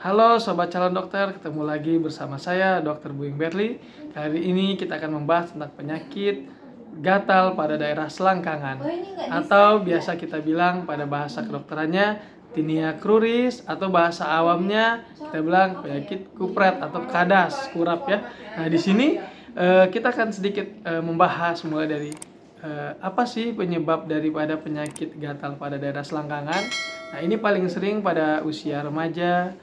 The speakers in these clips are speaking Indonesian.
Halo Sobat Calon Dokter, ketemu lagi bersama saya Dr. Buing Berli. Kali ini kita akan membahas tentang penyakit gatal pada daerah selangkangan atau biasa kita bilang pada bahasa kedokterannya tinea cruris atau bahasa awamnya kita bilang penyakit kupret atau kadas, kurap ya. Nah, di sini kita akan sedikit membahas mulai dari apa sih penyebab daripada penyakit gatal pada daerah selangkangan. Nah, ini paling sering pada usia remaja,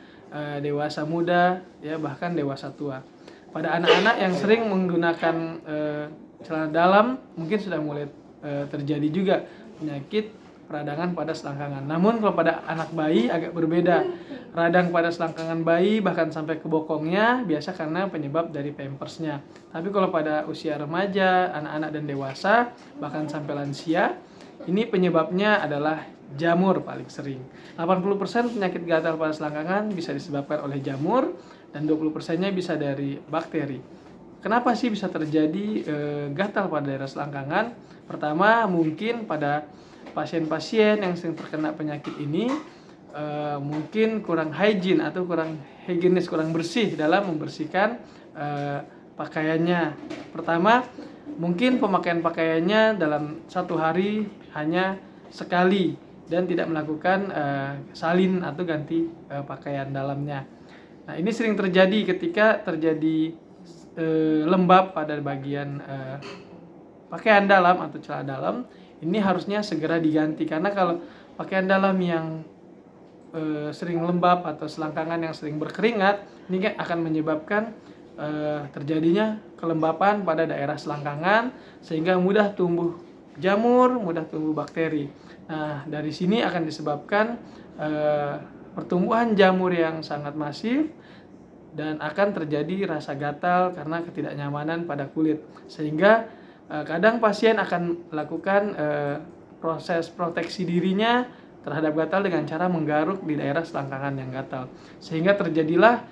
dewasa muda, ya bahkan dewasa tua. Pada anak-anak yang sering menggunakan celana dalam mungkin sudah mulai terjadi juga penyakit peradangan pada selangkangan. Namun kalau pada anak bayi agak berbeda. Radang pada selangkangan bayi bahkan sampai ke bokongnya biasa karena penyebab dari pampersnya. Tapi kalau pada usia remaja, anak-anak dan dewasa bahkan sampai lansia, ini penyebabnya adalah jamur paling sering. 80% penyakit gatal pada selangkangan bisa disebabkan oleh jamur dan 20%-nya bisa dari bakteri. Kenapa sih bisa terjadi gatal pada daerah selangkangan? Pertama, mungkin pada pasien-pasien yang sering terkena penyakit ini mungkin kurang hygiene atau kurang higienis, kurang bersih dalam membersihkan pakaiannya. Pertama, mungkin pemakaian pakaiannya dalam satu hari hanya sekali dan tidak melakukan salin atau ganti pakaian dalamnya. Nah, ini sering terjadi ketika terjadi lembab pada bagian pakaian dalam atau celana dalam. Ini harusnya segera diganti karena kalau pakaian dalam yang sering lembab atau selangkangan yang sering berkeringat, ini akan menyebabkan terjadinya kelembapan pada daerah selangkangan sehingga mudah tumbuh jamur, mudah tumbuh bakteri. Nah, dari sini akan disebabkan pertumbuhan jamur yang sangat masif dan akan terjadi rasa gatal karena ketidaknyamanan pada kulit. Sehingga kadang pasien akan melakukan proses proteksi dirinya terhadap gatal dengan cara menggaruk di daerah selangkangan yang gatal. Sehingga terjadilah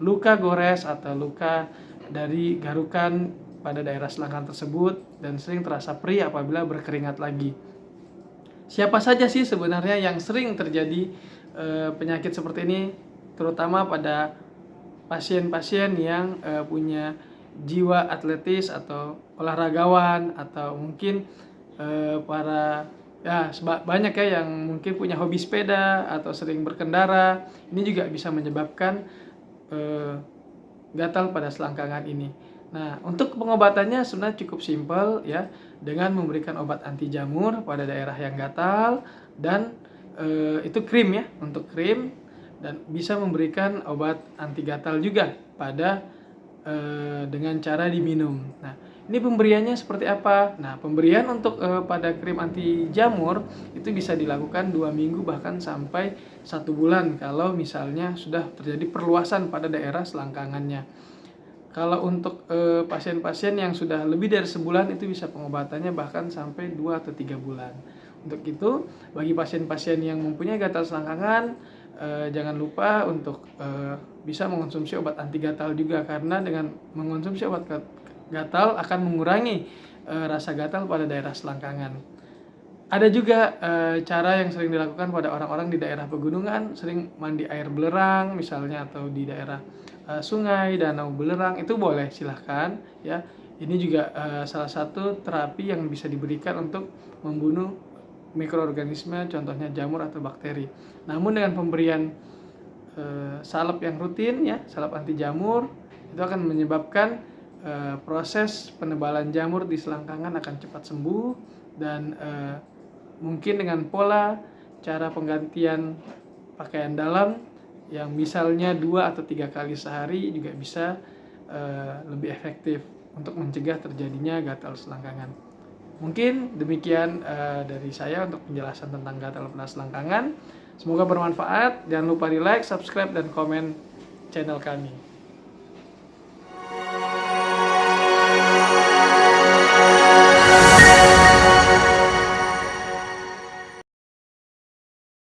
luka gores atau luka dari garukan pada daerah selangkangan tersebut dan sering terasa perih apabila berkeringat lagi. Siapa saja sih sebenarnya yang sering terjadi penyakit seperti ini, terutama pada pasien-pasien yang punya jiwa atletis atau olahragawan atau mungkin para banyak ya yang mungkin punya hobi sepeda atau sering berkendara. Ini juga bisa menyebabkan gatal pada selangkangan ini. Nah, untuk pengobatannya sebenarnya cukup simpel ya, dengan memberikan obat anti jamur pada daerah yang gatal dan itu krim ya, untuk krim, dan bisa memberikan obat anti gatal juga pada dengan cara diminum. Nah, ini pemberiannya seperti apa? Nah, pemberian untuk pada krim anti jamur itu bisa dilakukan 2 minggu bahkan sampai 1 bulan kalau misalnya sudah terjadi perluasan pada daerah selangkangannya. Kalau untuk pasien-pasien yang sudah lebih dari sebulan itu bisa pengobatannya bahkan sampai 2 atau 3 bulan. Untuk itu, bagi pasien-pasien yang mempunyai gatal selangkangan, jangan lupa untuk bisa mengonsumsi obat anti gatal juga, karena dengan mengonsumsi obat gatal akan mengurangi rasa gatal pada daerah selangkangan. Ada juga cara yang sering dilakukan pada orang-orang di daerah pegunungan, sering mandi air belerang misalnya, atau di daerah sungai, danau belerang, itu boleh, silahkan ya. Ini juga salah satu terapi yang bisa diberikan untuk membunuh mikroorganisme, contohnya jamur atau bakteri. Namun dengan pemberian salep yang rutin ya, salep anti jamur, itu akan menyebabkan proses penebalan jamur di selangkangan akan cepat sembuh, dan mungkin dengan pola cara penggantian pakaian dalam yang misalnya 2 atau 3 kali sehari juga bisa lebih efektif untuk mencegah terjadinya gatal selangkangan. Mungkin demikian dari saya untuk penjelasan tentang gatal pada selangkangan. Semoga bermanfaat. Jangan lupa di like, subscribe, dan komen channel kami.